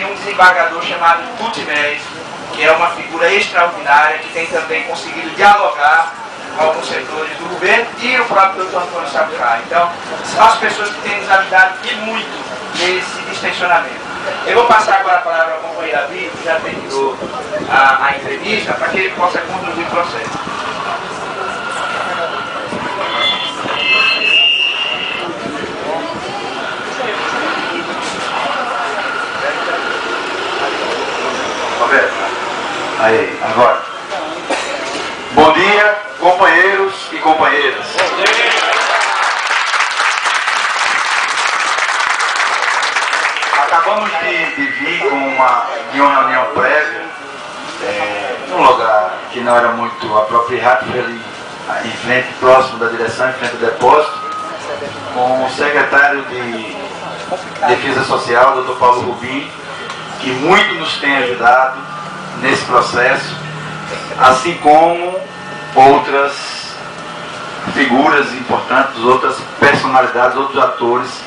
tem um desembargador chamado Tutimés, que é uma figura extraordinária, que tem também conseguido dialogar com alguns setores do governo e o próprio Dr. Antônio Sapucaia. Então, são as pessoas que têm nos ajudado e muito nesse distensionamento. Eu vou passar agora a palavra ao companheiro Abílio, que já terminou a entrevista, para que ele possa conduzir o processo. Aí, agora. Bom dia, companheiros e companheiras. Acabamos de vir de uma reunião prévia, num lugar que não era muito apropriado, foi ali em frente, próximo da direção, em frente do depósito, com o secretário de Defesa Social, Dr. Paulo Rubim, que muito nos tem ajudado nesse processo, assim como outras figuras importantes, outras personalidades, outros atores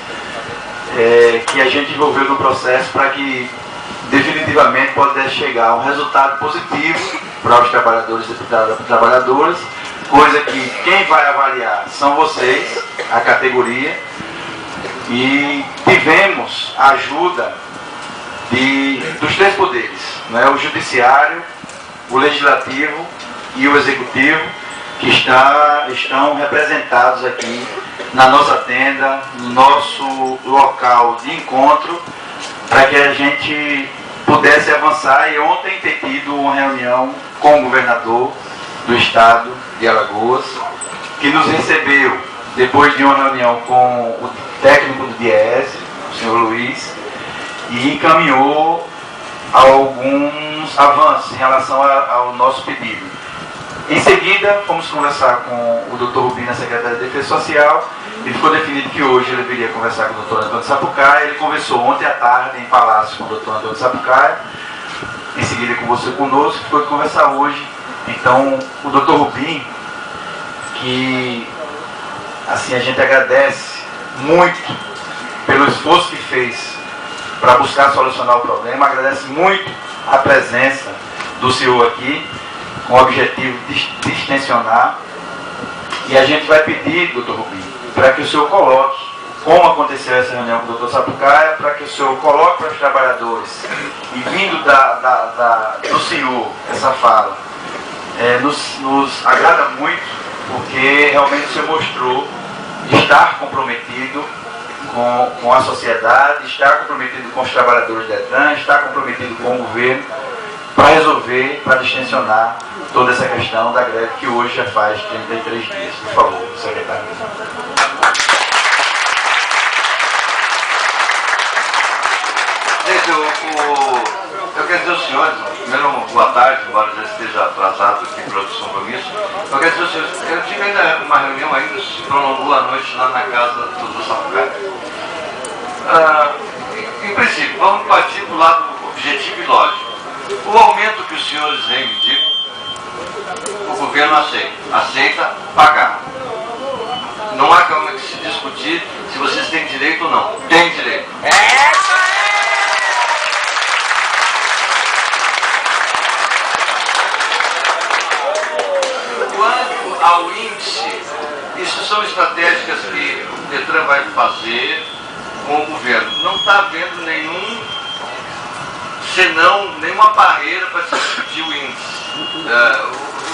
que a gente envolveu no processo para que definitivamente pudesse chegar a um resultado positivo para os trabalhadores e trabalhadoras, coisa que quem vai avaliar são vocês, a categoria, e tivemos a ajuda dos três poderes, né? O judiciário, o legislativo e o executivo, que estão representados aqui na nossa tenda, no nosso local de encontro, para que a gente pudesse avançar. E ontem ter tido uma reunião com o governador do estado de Alagoas, que nos recebeu depois de uma reunião com o técnico do DIEESE, o senhor Luiz, e encaminhou alguns avanços em relação ao nosso pedido. Em seguida, fomos conversar com o Dr. Rubim, na Secretaria de Defesa Social, e ficou definido que hoje ele viria conversar com o Dr. Antônio Sapucaia. Ele conversou ontem à tarde em Palácio com o Dr. Antônio Sapucaia, em seguida conversou conosco, foi conversar hoje. Então, o Dr. Rubim, que assim a gente agradece muito pelo esforço que fez para buscar solucionar o problema, agradece muito a presença do senhor aqui, com o objetivo de distensionar, e a gente vai pedir, doutor Rubim, para que o senhor coloque, como aconteceu essa reunião com o doutor Sapucaia, para que o senhor coloque para os trabalhadores, e vindo do senhor, essa fala, nos agrada muito, porque realmente o senhor mostrou estar comprometido com a sociedade, estar comprometido com os trabalhadores da Detran, estar comprometido com o governo, para resolver, para distensionar toda essa questão da greve que hoje já faz 33 dias. Por favor, secretário. Gente, eu quero dizer aos senhores, primeiro, boa tarde, embora já esteja atrasado aqui para outros compromissos. Eu quero dizer aos senhores, eu tive ainda uma reunião ainda, se prolongou a noite lá na casa do Sapucaia. Em princípio, vamos partir do lado objetivo e lógico. O aumento que os senhores reivindicam, o governo aceita pagar. Não há como que se discutir se vocês têm direito ou não. Tem direito. Quanto ao índice, isso são estratégicas que o Detran vai fazer com o governo. Não está havendo nenhuma barreira para se discutir o índice.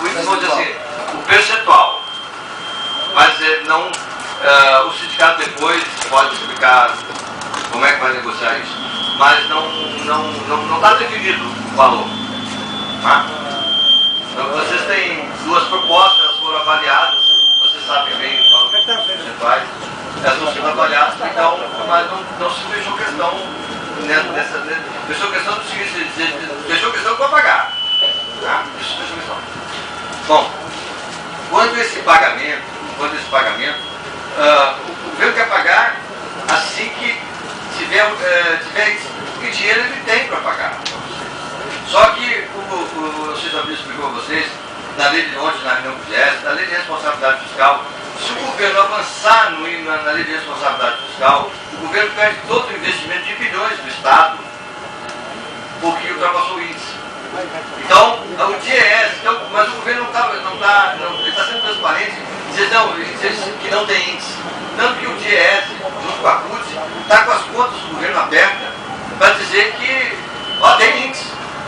O índice, vamos dizer assim, o percentual. Mas o sindicato depois pode explicar como é que vai negociar isso. Mas não está definido o valor. Tá? Então, vocês têm duas propostas, elas foram avaliadas, vocês sabem bem os valores percentuais, elas estão sendo avaliadas, então, mas não se fechou questão fechou questão do seguinte, fechou questão para pagar. Tá? Isso fechou questão. Bom, quando esse pagamento, o governo quer pagar assim que tiver que dinheiro ele tem para pagar. Só que o Cid explicou a vocês, da lei de ontem, na reunião que viesse, da lei de responsabilidade fiscal, se o governo avançar na lei de responsabilidade fiscal, o governo perde todo o investimento de bilhões do Estado. Então, o DIEESE, então, mas o governo ele está sendo transparente, dizer que não tem índice. Tanto que o DIEESE, junto com a CUT, está com as contas do governo abertas para dizer que tem índice.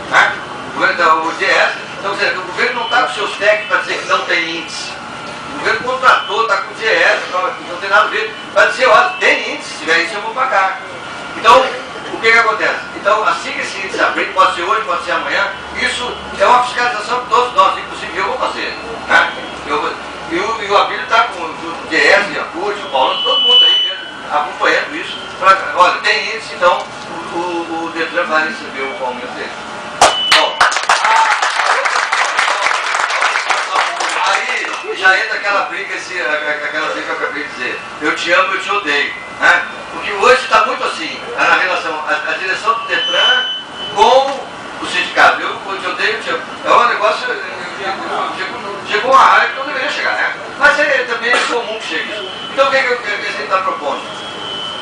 Né? O DIEESE, então, quer dizer, o governo não está com seus técnicos para dizer que não tem índice. O governo contratou, está com o DIEESE, não tem nada a ver, para dizer, olha, tem índice, se tiver índice eu vou pagar. Então, o que acontece? Então, assim que esse índice abrir, pode ser hoje, pode ser amanhã, isso é uma fiscalização que todos nós, inclusive eu, vou fazer. Né? E o Abílio está com o DIEESE, a CUT, o Paulo, todo mundo aí acompanhando isso. Olha, tem índice, então o Detran vai receber o aumento dele. Bom, aí já entra aquela briga que eu acabei de dizer. Eu te amo, eu te odeio. Né? Porque hoje está muito assim, na relação, a direção do Detran com o sindicato. Eu te odeio, eu te amo. É um negócio, chegou uma raiva que não deveria chegar, né? Mas também é comum que chegue isso. Então o que a gente está propondo?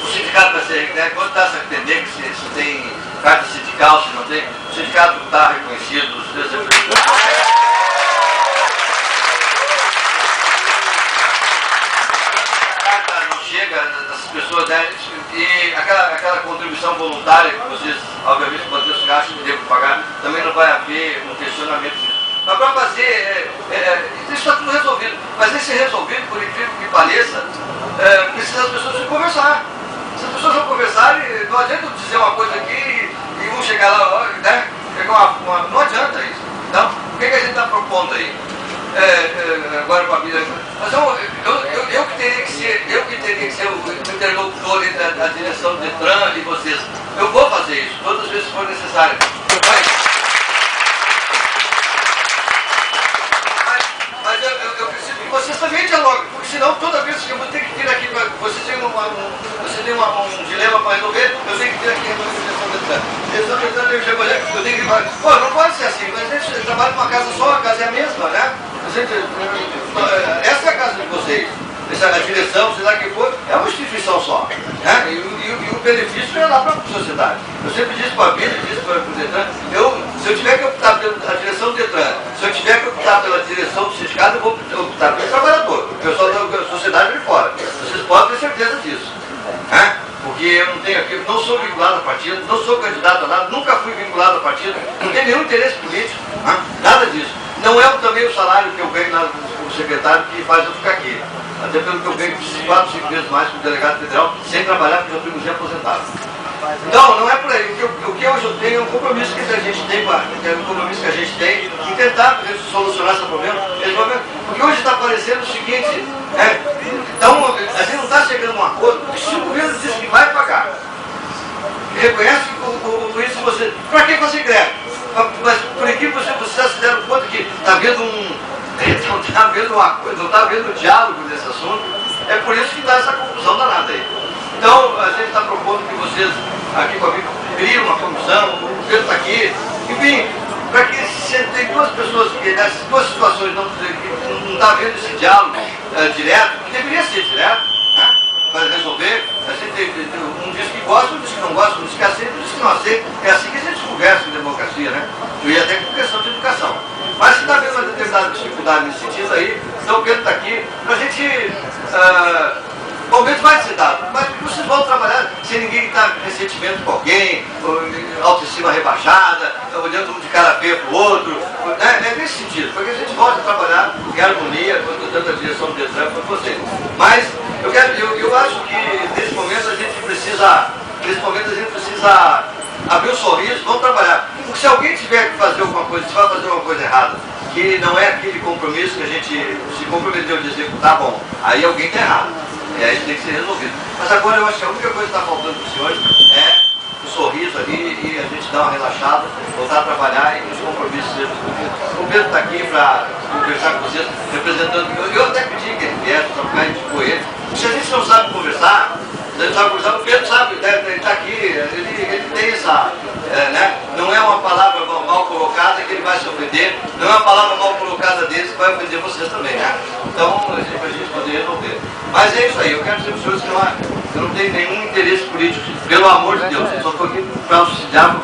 O sindicato vai ser, né, quando está a entender que se tem carta sindical, se não tem, o sindicato está reconhecido, os chega das pessoas, né, e aquela contribuição voluntária que vocês, obviamente, vocês acham que devem pagar, também não vai haver um questionamento disso. Mas para fazer, isso está tudo resolvido. Mas esse resolvido, por incrível que pareça, precisa as pessoas se conversar. Se as pessoas não conversarem, não adianta eu dizer uma coisa aqui e um chegar lá, né, não adianta isso. Então, o que a gente está propondo aí? Agora com a vida. Mas eu que teria que ser o interlocutor entre a direção do Detran e vocês. Eu vou fazer isso, todas as vezes que for necessário. Mas eu preciso que vocês também dialoguem, porque senão toda vez que eu vou ter que vir aqui, vocês têm um dilema para resolver, eu tenho que vir aqui resolver a direção do Detran. Eu tenho que falar, pô, não pode ser assim, mas a gente trabalha numa casa só, a casa é a mesma, né? Essa é a casa de vocês. A direção, sei lá que for, é uma instituição só. Né? E o benefício é lá para a sociedade. Eu sempre disse para a Bíblia, disse para o Detran, se eu tiver que optar pela direção do Detran, se eu tiver que optar pela direção do sindicato, eu vou optar pelo trabalhador. O pessoal da sociedade de fora. Vocês podem ter certeza disso. Né? Porque eu não tenho aqui, não sou vinculado a partido, não sou candidato a nada, nunca fui vinculado a partido, não tenho nenhum interesse político, né? Nada disso. Não é também o salário que eu ganho como secretário que faz eu ficar aqui. Até pelo que eu ganho 4, 5 vezes mais como delegado federal, sem trabalhar, porque eu fui museu aposentado. Então, não é por aí. O que hoje eu tenho é um compromisso que a gente tem, em tentar solucionar esse problema. Porque hoje está aparecendo o seguinte, então a gente não está chegando a um acordo, porque se o governo diz que vai pagar, reconhece com isso você. Para que fazer greve? Mas por aqui vocês se deram conta que está havendo não está havendo diálogo nesse assunto, é por isso que dá essa confusão danada aí. Então, a gente está propondo que vocês, aqui com a Bíblia, criem uma comissão, o governo está aqui, enfim, para que se tem duas pessoas que, nessas duas situações, não está havendo esse diálogo direto, que deveria ser direto, né, para resolver. Um diz que gosta, um diz que não gosta, um diz que aceita, um diz que não aceita. É assim que a gente conversa em democracia, né? E até com questão de educação. Mas se está havendo uma determinada dificuldade nesse sentido aí, então o Pedro está aqui para a gente. O aumento vai ser dado, mas vocês vão trabalhar sem ninguém estar em ressentimento com alguém, autoestima rebaixada, olhando um de cara feia para o outro. É nesse sentido, porque a gente volta a trabalhar em harmonia, tanto a direção do Detran quanto vocês. Mas eu acho que nesse momento a gente precisa abrir um sorriso, vamos trabalhar. Porque se alguém tiver que fazer alguma coisa, se vai fazer uma coisa errada, que não é aquele compromisso que a gente se comprometeu de executar, bom, aí alguém está errado. E aí tem que ser resolvido. Mas agora eu acho que a única coisa que está faltando para os senhores é um sorriso ali e a gente dar uma relaxada, voltar a trabalhar e os compromissos sejam cumpridos. O Pedro está aqui para conversar com vocês, representando. Eu até pedi que ele viesse para ficar com ele. Se a gente não sabe conversar, o Pedro sabe, ele está aqui, ele tem essa. Não é uma palavra mal colocada que ele vai se ofender, não é uma palavra mal colocada dele que vai ofender vocês também, né? Então, para a gente poder resolver. Mas é isso aí, eu quero dizer para os senhores que eu não tenho nenhum interesse político, pelo amor de Deus, eu só estou aqui para auxiliar